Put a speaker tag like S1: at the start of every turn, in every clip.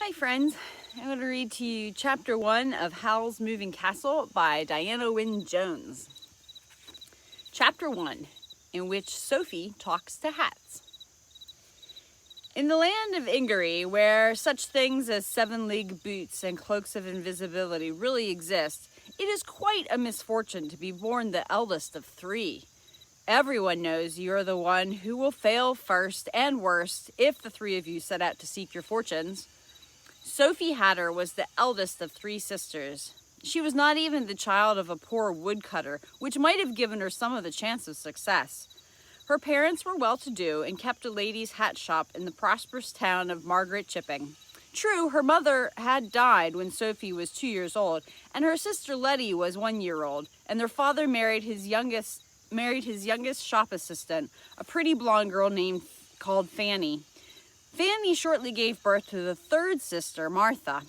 S1: Hi friends, I'm going to read to you chapter 1 of Howl's Moving Castle by Diana Wynne Jones. Chapter 1, in which Sophie talks to hats. In the land of Ingery, where such things as 7-league boots and cloaks of invisibility really exist, it is quite a misfortune to be born the eldest of 3. Everyone knows you're the one who will fail first and worst if the 3 of you set out to seek your fortunes. Sophie Hatter was the eldest of 3 sisters. She was not even the child of a poor woodcutter, which might have given her some of the chance of success. Her parents were well-to-do and kept a lady's hat shop in the prosperous town of Margaret Chipping. True, her mother had died when Sophie was 2 years old, and her sister Letty was 1 year old, and their father married his youngest shop assistant, a pretty blonde girl called Fanny. Fanny shortly gave birth to the 3rd sister, Martha.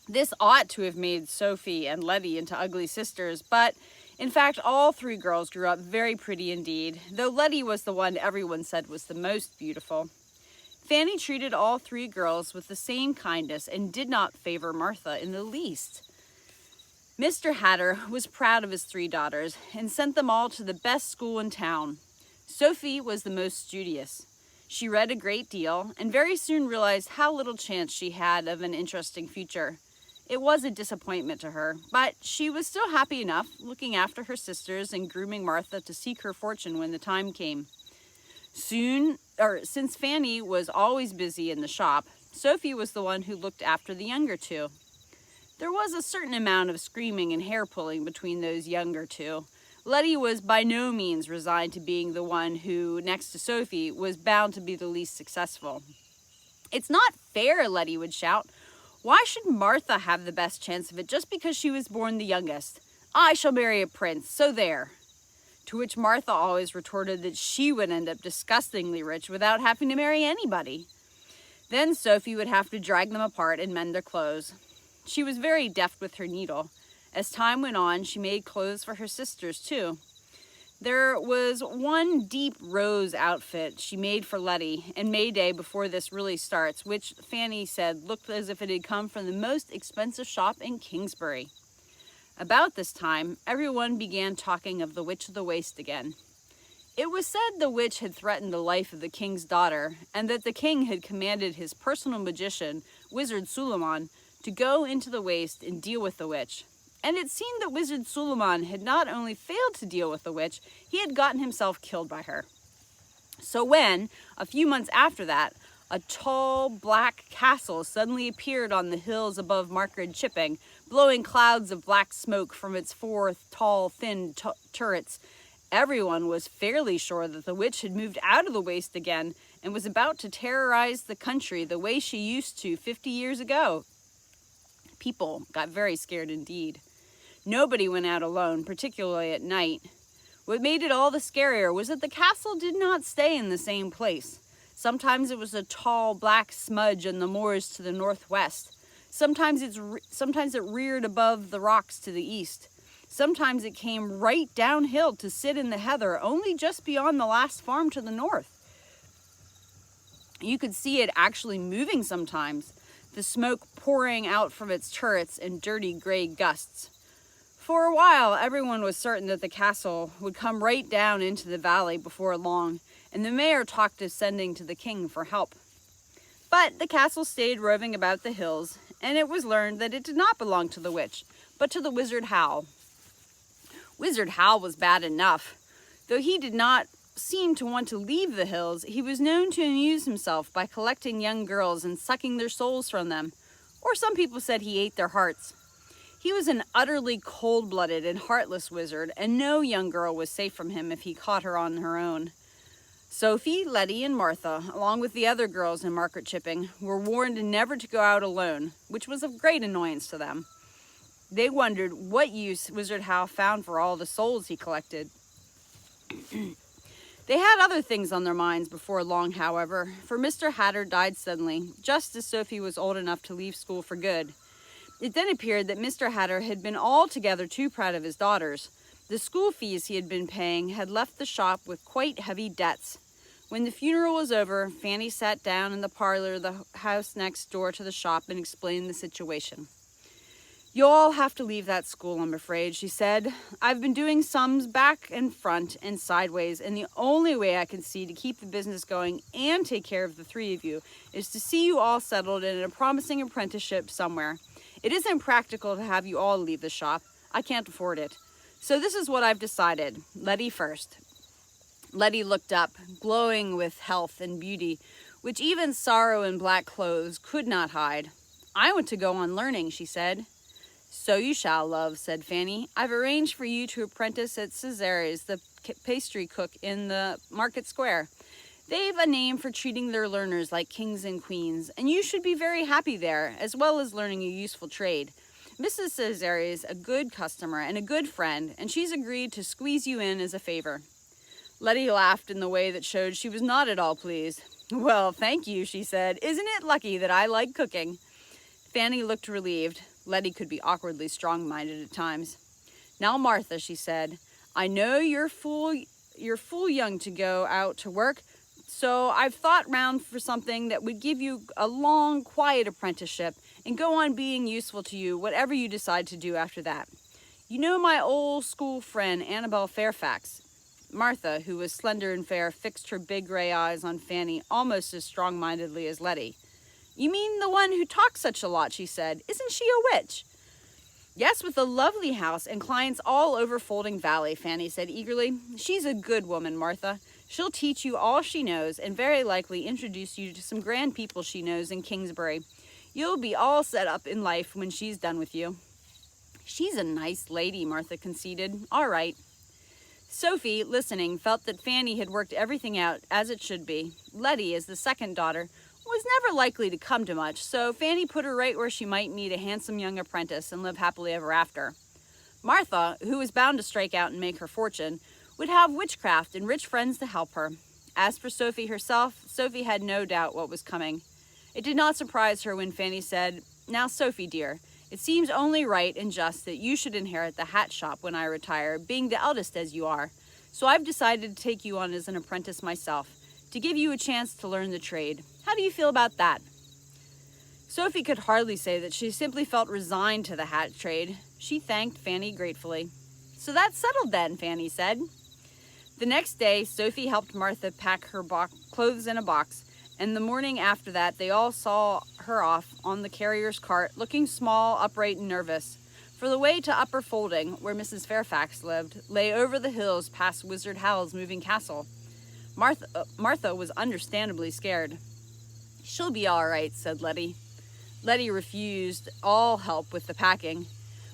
S1: This ought to have made Sophie and Letty into ugly sisters, but in fact all 3 girls grew up very pretty indeed, though Letty was the one everyone said was the most beautiful. Fanny treated all 3 girls with the same kindness and did not favor Martha in the least. Mr. Hatter was proud of his 3 daughters and sent them all to the best school in town. Sophie was the most studious. She read a great deal and very soon realized how little chance she had of an interesting future. It was a disappointment to her, but she was still happy enough, looking after her sisters and grooming Martha to seek her fortune when the time came. Since Fanny was always busy in the shop, Sophie was the one who looked after the younger 2. There was a certain amount of screaming and hair-pulling between those younger 2. Letty was by no means resigned to being the one who, next to Sophie, was bound to be the least successful. "It's not fair," Letty would shout. "Why should Martha have the best chance of it just because she was born the youngest? I shall marry a prince, so there." To which Martha always retorted that she would end up disgustingly rich without having to marry anybody. Then Sophie would have to drag them apart and mend their clothes. She was very deft with her needle. As time went on, she made clothes for her sisters, too. There was one deep rose outfit she made for Letty and May Day before this really starts, which Fanny said looked as if it had come from the most expensive shop in Kingsbury. About this time, everyone began talking of the Witch of the Waste again. It was said the witch had threatened the life of the king's daughter, and that the king had commanded his personal magician, Wizard Suleiman, to go into the waste and deal with the witch. And it seemed that Wizard Suleiman had not only failed to deal with the witch, he had gotten himself killed by her. So when, a few months after that, a tall black castle suddenly appeared on the hills above Margaret Chipping, blowing clouds of black smoke from its 4 tall, thin turrets, everyone was fairly sure that the witch had moved out of the waste again and was about to terrorize the country the way she used to 50 years ago. People got very scared indeed. Nobody went out alone, particularly at night. What made it all the scarier was that the castle did not stay in the same place. Sometimes it was a tall black smudge on the moors to the northwest. Sometimes it reared above the rocks to the east. Sometimes it came right downhill to sit in the heather only just beyond the last farm to the north. You could see it actually moving sometimes, the smoke pouring out from its turrets in dirty gray gusts. For a while, everyone was certain that the castle would come right down into the valley before long, and the mayor talked of sending to the king for help. But the castle stayed roving about the hills, and it was learned that it did not belong to the witch, but to the wizard Howl. Wizard Howl was bad enough. Though he did not seem to want to leave the hills, he was known to amuse himself by collecting young girls and sucking their souls from them, or some people said he ate their hearts. He was an utterly cold-blooded and heartless wizard, and no young girl was safe from him if he caught her on her own. Sophie, Letty, and Martha, along with the other girls in Margaret Chipping, were warned never to go out alone, which was of great annoyance to them. They wondered what use Wizard Howl found for all the souls he collected. They had other things on their minds before long, however, for Mr. Hatter died suddenly, just as Sophie was old enough to leave school for good. It then appeared that Mr. Hatter had been altogether too proud of his daughters. The school fees he had been paying had left the shop with quite heavy debts. When the funeral was over, Fanny sat down in the parlor of the house next door to the shop and explained the situation. "You'll all have to leave that school, I'm afraid," she said. "I've been doing sums back and front and sideways, and the only way I can see to keep the business going and take care of the three of you is to see you all settled in a promising apprenticeship somewhere. It isn't practical to have you all leave the shop. I can't afford it. So this is what I've decided. Letty first." Letty looked up, glowing with health and beauty, which even sorrow in black clothes could not hide. "I want to go on learning," she said. "So you shall, love," said Fanny. "I've arranged for you to apprentice at Cesare's, the pastry cook in the market square. They've a name for treating their learners like kings and queens, and you should be very happy there, as well as learning a useful trade. Mrs. Cesare's a good customer and a good friend, and she's agreed to squeeze you in as a favor." Letty laughed in the way that showed she was not at all pleased. "Well, thank you," she said. "Isn't it lucky that I like cooking?" Fanny looked relieved. Letty could be awkwardly strong-minded at times. "Now, Martha," she said, "I know you're full young to go out to work, so I've thought round for something that would give you a long, quiet apprenticeship and go on being useful to you, whatever you decide to do after that. You know my old school friend, Annabel Fairfax?" Martha, who was slender and fair, fixed her big gray eyes on Fanny almost as strong-mindedly as Letty. "You mean the one who talks such a lot," she said. "Isn't she a witch?" "Yes, with a lovely house and clients all over Folding Valley," Fanny said eagerly. "She's a good woman, Martha. She'll teach you all she knows and very likely introduce you to some grand people she knows in Kingsbury. You'll be all set up in life when she's done with you." "She's a nice lady," Martha conceded. "All right." Sophie, listening, felt that Fanny had worked everything out as it should be. Letty, as the second daughter, was never likely to come to much, so Fanny put her right where she might meet a handsome young apprentice and live happily ever after. Martha, who was bound to strike out and make her fortune, would have witchcraft and rich friends to help her. As for Sophie herself, Sophie had no doubt what was coming. It did not surprise her when Fanny said, "Now, Sophie, dear, it seems only right and just that you should inherit the hat shop when I retire, being the eldest as you are. So I've decided to take you on as an apprentice myself, to give you a chance to learn the trade. How do you feel about that?" Sophie could hardly say that she simply felt resigned to the hat trade. She thanked Fanny gratefully. "So that's settled then," Fanny said. The next day, Sophie helped Martha pack her clothes in a box, and the morning after that, they all saw her off on the carrier's cart, looking small, upright, and nervous. For the way to Upper Folding, where Mrs. Fairfax lived, lay over the hills past Wizard Howl's moving castle. Martha was understandably scared. "She'll be all right," said Letty. Letty refused all help with the packing.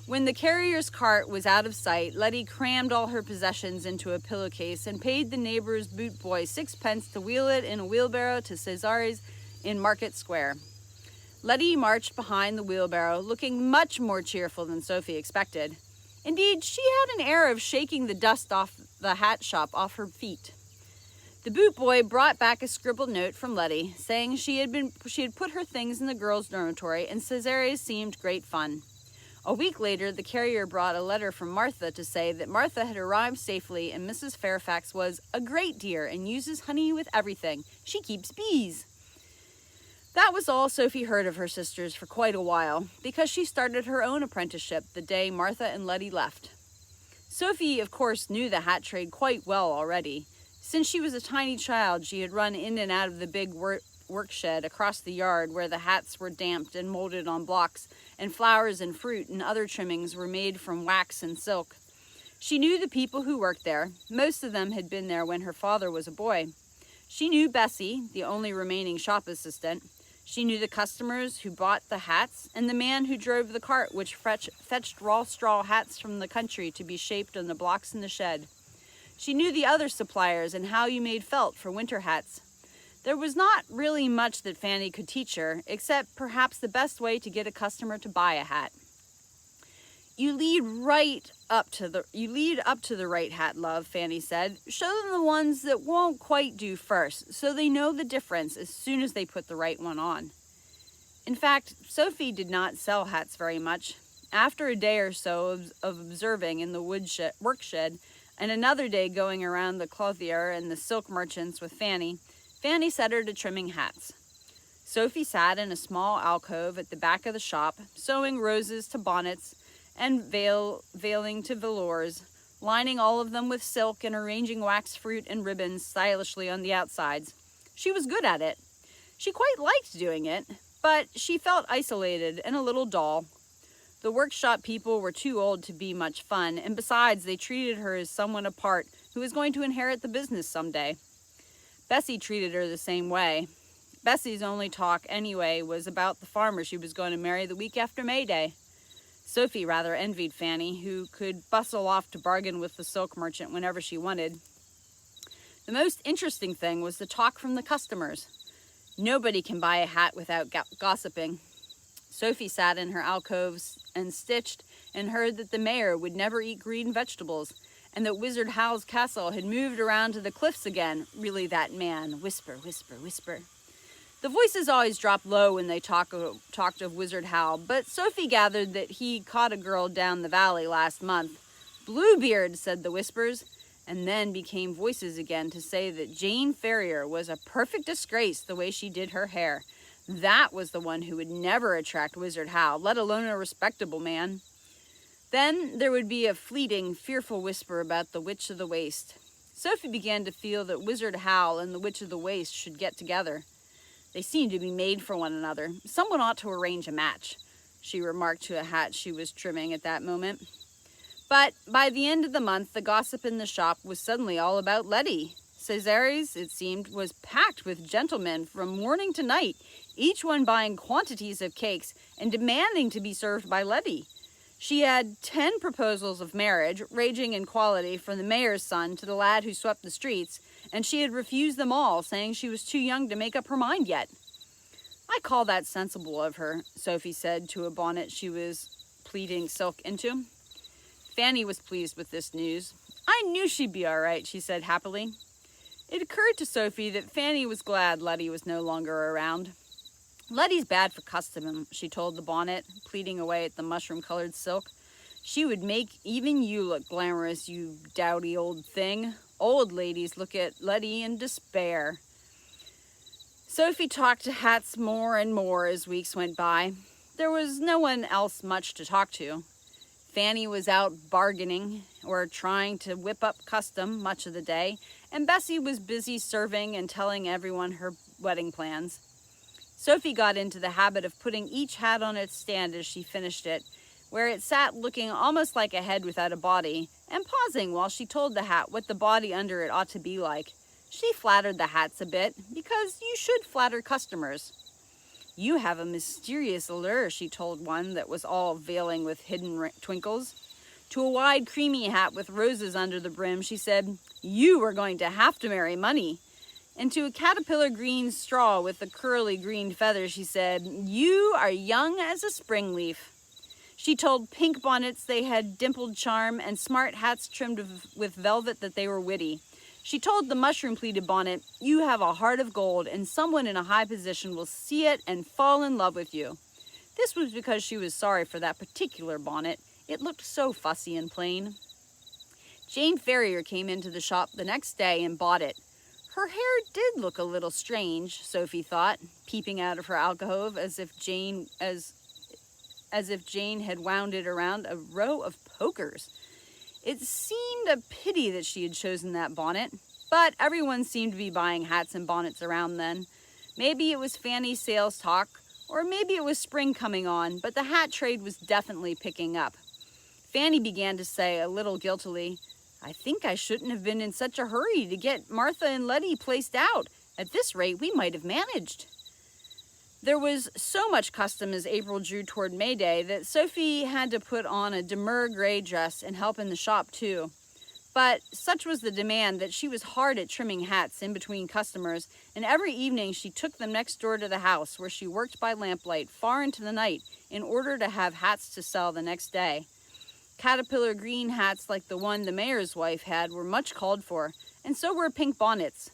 S1: When the carrier's cart was out of sight, Letty crammed all her possessions into a pillowcase and paid the neighbor's boot boy 6 pence to wheel it in a wheelbarrow to Cesare's in Market Square. Letty marched behind the wheelbarrow, looking much more cheerful than Sophie expected. Indeed, she had an air of shaking the dust off the hat shop off her feet. The boot boy brought back a scribbled note from Letty, saying she had put her things in the girls' dormitory, and Cesare's seemed great fun. A week later, the carrier brought a letter from Martha to say that Martha had arrived safely and Mrs. Fairfax was a great dear and uses honey with everything. She keeps bees. That was all Sophie heard of her sisters for quite a while, because she started her own apprenticeship the day Martha and Letty left. Sophie, of course, knew the hat trade quite well already. Since she was a tiny child, she had run in and out of the big work shed across the yard where the hats were damped and molded on blocks, and flowers and fruit and other trimmings were made from wax and silk. She knew the people who worked there. Most of them had been there when her father was a boy. She knew Bessie, the only remaining shop assistant. She knew the customers who bought the hats and the man who drove the cart which fetched raw straw hats from the country to be shaped on the blocks in the shed. She knew the other suppliers and how you made felt for winter hats. There was not really much that Fanny could teach her, except perhaps the best way to get a customer to buy a hat. You lead up to the right hat, love, Fanny said. Show them the ones that won't quite do first, so they know the difference as soon as they put the right one on. In fact, Sophie did not sell hats very much. After a day or so of observing in the work shed, and another day going around the clothier and the silk merchants with Fanny, Fanny set her to trimming hats. Sophie sat in a small alcove at the back of the shop, sewing roses to bonnets and veiling to velours, lining all of them with silk and arranging wax fruit and ribbons stylishly on the outsides. She was good at it. She quite liked doing it, but she felt isolated and a little dull. The workshop people were too old to be much fun, and besides, they treated her as someone apart who was going to inherit the business someday. Bessie treated her the same way. Bessie's only talk, anyway, was about the farmer she was going to marry the week after May Day. Sophie rather envied Fanny, who could bustle off to bargain with the silk merchant whenever she wanted. The most interesting thing was the talk from the customers. Nobody can buy a hat without gossiping. Sophie sat in her alcoves and stitched and heard that the mayor would never eat green vegetables and that Wizard Howl's castle had moved around to the cliffs again. Really, that man. Whisper, whisper, whisper. The voices always dropped low when they talked of Wizard Howl, but Sophie gathered that he caught a girl down the valley last month. Bluebeard, said the whispers, and then became voices again to say that Jane Ferrier was a perfect disgrace the way she did her hair. That was the one who would never attract Wizard Howl, let alone a respectable man. Then there would be a fleeting, fearful whisper about the Witch of the Waste. Sophie began to feel that Wizard Howl and the Witch of the Waste should get together. They seemed to be made for one another. Someone ought to arrange a match, she remarked to a hat she was trimming at that moment. But by the end of the month, the gossip in the shop was suddenly all about Letty. Césare's, it seemed, was packed with gentlemen from morning to night, each one buying quantities of cakes and demanding to be served by Letty. She had 10 proposals of marriage, ranging in quality from the mayor's son to the lad who swept the streets, and she had refused them all, saying she was too young to make up her mind yet. I call that sensible of her, Sophie said to a bonnet she was pleating silk into. Fanny was pleased with this news. I knew she'd be all right, she said happily. It occurred to Sophie that Fanny was glad Letty was no longer around. Letty's bad for custom, she told the bonnet, pleating away at the mushroom-colored silk. She would make even you look glamorous, you dowdy old thing. Old ladies look at Letty in despair. Sophie talked to hats more and more as weeks went by. There was no one else much to talk to. Fanny was out bargaining or trying to whip up custom much of the day, and Bessie was busy serving and telling everyone her wedding plans. Sophie got into the habit of putting each hat on its stand as she finished it, where it sat looking almost like a head without a body, and pausing while she told the hat what the body under it ought to be like. She flattered the hats a bit, because you should flatter customers. You have a mysterious allure, she told one that was all veiling with hidden twinkles. To a wide, creamy hat with roses under the brim, she said, You are going to have to marry money. And to a caterpillar green straw with the curly green feathers, she said, You are young as a spring leaf. She told pink bonnets they had dimpled charm and smart hats trimmed with velvet that they were witty. She told the mushroom-pleated bonnet, You have a heart of gold, and someone in a high position will see it and fall in love with you. This was because she was sorry for that particular bonnet. It looked so fussy and plain. Jane Ferrier came into the shop the next day and bought it. Her hair did look a little strange, Sophie thought, peeping out of her alcove as if Jane had wound it around a row of pokers. It seemed a pity that she had chosen that bonnet, but everyone seemed to be buying hats and bonnets around then. Maybe it was Fanny's sales talk, or maybe it was spring coming on, but the hat trade was definitely picking up. Fanny began to say a little guiltily, I think I shouldn't have been in such a hurry to get Martha and Letty placed out. At this rate, we might have managed. There was so much custom as April drew toward May Day that Sophie had to put on a demure gray dress and help in the shop too. But such was the demand that she was hard at trimming hats in between customers, and every evening she took them next door to the house where she worked by lamplight far into the night in order to have hats to sell the next day. Caterpillar green hats like the one the mayor's wife had were much called for, and so were pink bonnets.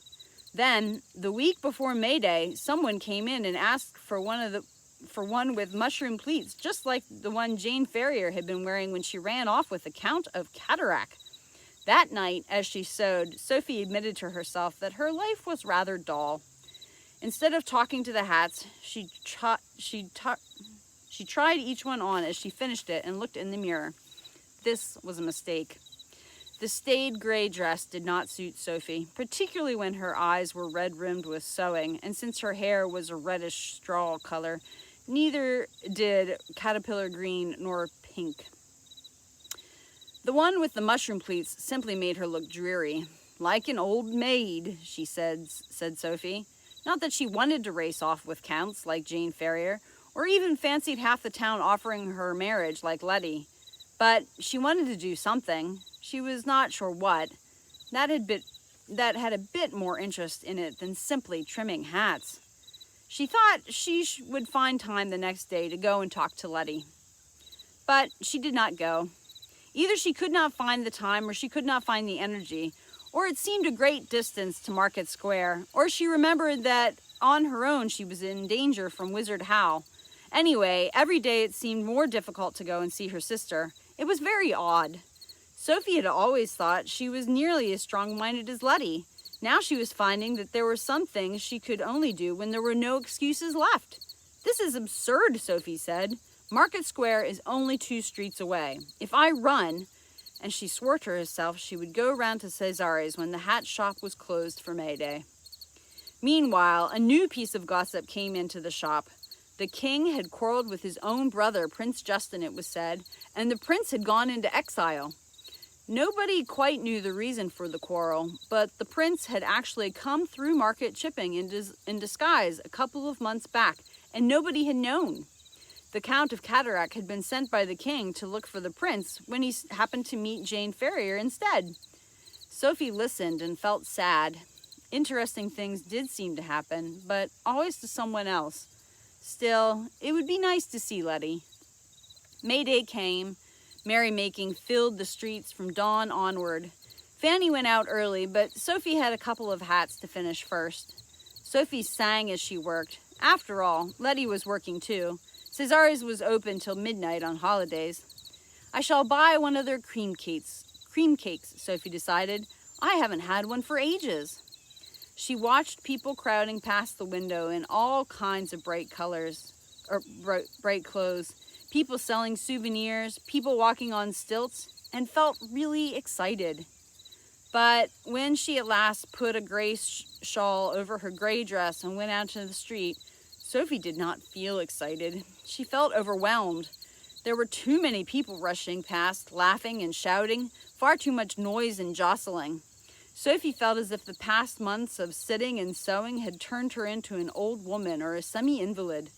S1: Then, the week before May Day, someone came in and asked for one with mushroom pleats, just like the one Jane Ferrier had been wearing when she ran off with the Count of Cataract. That night, as she sewed, Sophie admitted to herself that her life was rather dull. Instead of talking to the hats, she tried each one on as she finished it and looked in the mirror. This was a mistake. The staid gray dress did not suit Sophie, particularly when her eyes were red-rimmed with sewing, and since her hair was a reddish straw color, neither did caterpillar green nor pink. The one with the mushroom pleats simply made her look dreary. Like an old maid, she said Sophie. Not that she wanted to race off with counts like Jane Ferrier, or even fancied half the town offering her marriage like Letty. But she wanted to do something. She was not sure what. That had a bit more interest in it than simply trimming hats. She thought she would find time the next day to go and talk to Letty. But she did not go. Either she could not find the time or she could not find the energy, or it seemed a great distance to Market Square, or she remembered that on her own she was in danger from Wizard Howl. Anyway, every day it seemed more difficult to go and see her sister. It was very odd. Sophie had always thought she was nearly as strong-minded as Letty. Now she was finding that there were some things she could only do when there were no excuses left. "This is absurd," Sophie said. "Market Square is only 2 streets away. If I run," and she swore to herself she would go round to Cesare's when the hat shop was closed for May Day. Meanwhile, a new piece of gossip came into the shop. The king had quarreled with his own brother, Prince Justin, it was said, and the prince had gone into exile. Nobody quite knew the reason for the quarrel, but the prince had actually come through market chipping in disguise a couple of months back, and nobody had known. The Count of Cataract had been sent by the king to look for the prince when he happened to meet Jane Ferrier instead. Sophie listened and felt sad. Interesting things did seem to happen, but always to someone else. Still, it would be nice to see Letty. May Day came. Merrymaking filled the streets from dawn onward. Fanny went out early, but Sophie had a couple of hats to finish first. Sophie sang as she worked. After all, Letty was working too. Cesare's was open till midnight on holidays. "I shall buy one of their cream cakes, Sophie decided. "I haven't had one for ages." She watched people crowding past the window in all kinds of bright colors, or bright clothes. People selling souvenirs, people walking on stilts, and felt really excited. But when she at last put a gray shawl over her gray dress and went out to the street, Sophie did not feel excited. She felt overwhelmed. There were too many people rushing past, laughing and shouting, far too much noise and jostling. Sophie felt as if the past months of sitting and sewing had turned her into an old woman or a semi-invalid.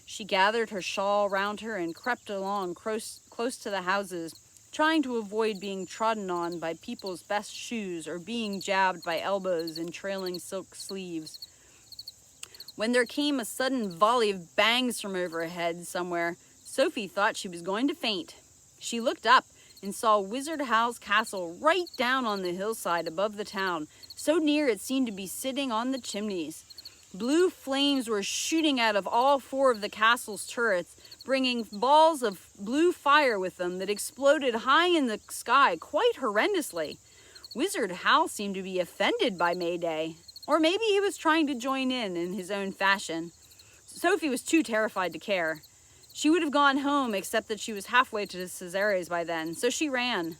S1: She gathered her shawl round her and crept along close to the houses, trying to avoid being trodden on by people's best shoes or being jabbed by elbows in trailing silk sleeves. When there came a sudden volley of bangs from overhead somewhere, Sophie thought she was going to faint. She looked up and saw Wizard Howl's castle right down on the hillside above the town, so near it seemed to be sitting on the chimneys. Blue flames were shooting out of all 4 of the castle's turrets, bringing balls of blue fire with them that exploded high in the sky quite horrendously. Wizard Howl seemed to be offended by May Day, or maybe he was trying to join in his own fashion. Sophie was too terrified to care. She would have gone home, except that she was halfway to Cesare's by then, so she ran.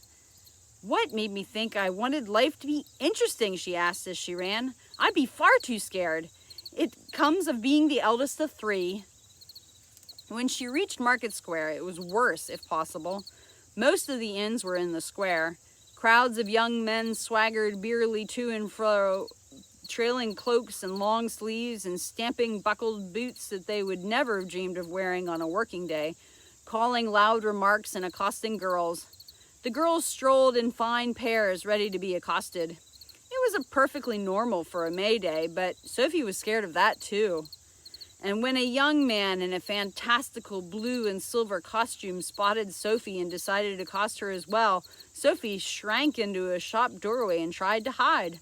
S1: "What made me think I wanted life to be interesting?" she asked as she ran. "I'd be far too scared. It comes of being the eldest of 3. When she reached Market Square, it was worse, if possible. Most of the inns were in the square. Crowds of young men swaggered beerily to and fro, trailing cloaks and long sleeves and stamping buckled boots that they would never have dreamed of wearing on a working day, calling loud remarks and accosting girls. The girls strolled in fine pairs, ready to be accosted. It was perfectly normal for a May Day, but Sophie was scared of that too. And when a young man in a fantastical blue and silver costume spotted Sophie and decided to accost her as well, Sophie shrank into a shop doorway and tried to hide.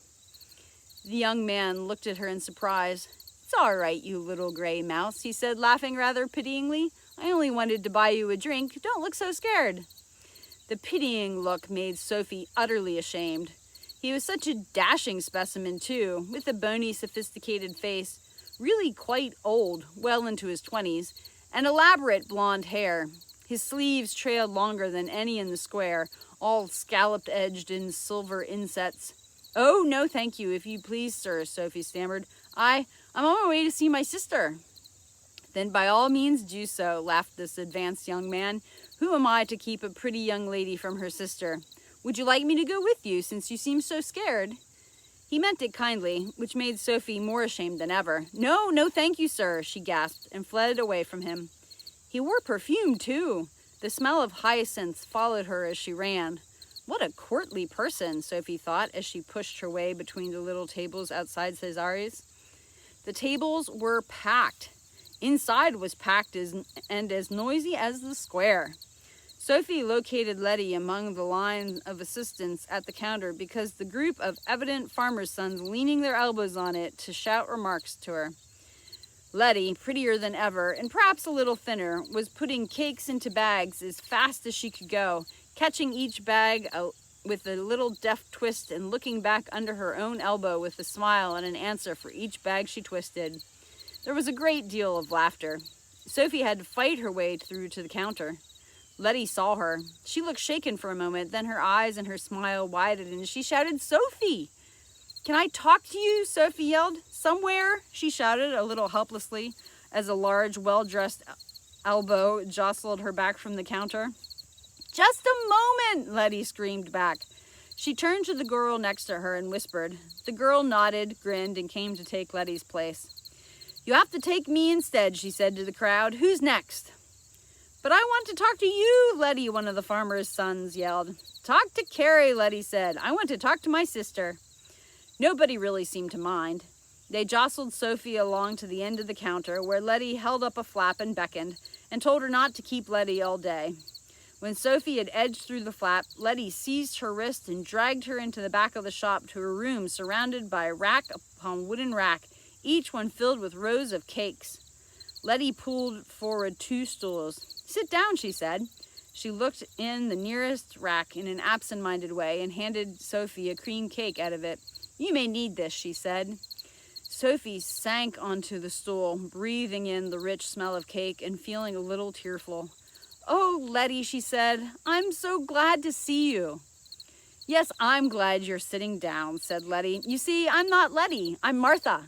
S1: The young man looked at her in surprise. "It's all right, you little gray mouse," he said, laughing rather pityingly. "I only wanted to buy you a drink. Don't look so scared." The pitying look made Sophie utterly ashamed. He was such a dashing specimen, too, with a bony, sophisticated face, really quite old, well into his 20s, and elaborate blonde hair. His sleeves trailed longer than any in the square, all scalloped-edged in silver insets. "Oh, no, thank you, if you please, sir," Sophie stammered. I'm on my way to see my sister." "Then by all means do so," laughed this advanced young man. "Who am I to keep a pretty young lady from her sister? Would you like me to go with you, since you seem so scared?" He meant it kindly, which made Sophie more ashamed than ever. No, thank you, sir," she gasped, and fled away from him. He wore perfume, too. The smell of hyacinths followed her as she ran. What a courtly person, Sophie thought, as she pushed her way between the little tables outside Cesari's. The tables were packed. Inside was packed and as noisy as the square. Sophie located Letty among the line of assistants at the counter because the group of evident farmers' sons leaning their elbows on it to shout remarks to her. Letty, prettier than ever, and perhaps a little thinner, was putting cakes into bags as fast as she could go, catching each bag with a little deft twist and looking back under her own elbow with a smile and an answer for each bag she twisted. There was a great deal of laughter. Sophie had to fight her way through to the counter. Letty saw her. She looked shaken for a moment, then her eyes and her smile widened, and she shouted, "Sophie! Can I talk to you?" Sophie yelled. "Somewhere," she shouted a little helplessly as a large, well-dressed elbow jostled her back from the counter. "Just a moment," Letty screamed back. She turned to the girl next to her and whispered. The girl nodded, grinned, and came to take Letty's place. "You have to take me instead," she said to the crowd. "Who's next?" "But I want to talk to you, Letty," one of the farmer's sons yelled. "Talk to Carrie," Letty said. "I want to talk to my sister." Nobody really seemed to mind. They jostled Sophie along to the end of the counter, where Letty held up a flap and beckoned, and told her not to keep Letty all day. When Sophie had edged through the flap, Letty seized her wrist and dragged her into the back of the shop to a room surrounded by rack upon wooden rack, each one filled with rows of cakes. Letty pulled forward 2 stools. "Sit down," she said. She looked in the nearest rack in an absent-minded way and handed Sophie a cream cake out of it. "You may need this," she said. Sophie sank onto the stool, breathing in the rich smell of cake and feeling a little tearful. "Oh, Letty," she said, "I'm so glad to see you." "Yes, I'm glad you're sitting down," said Letty. "You see, I'm not Letty, I'm Martha."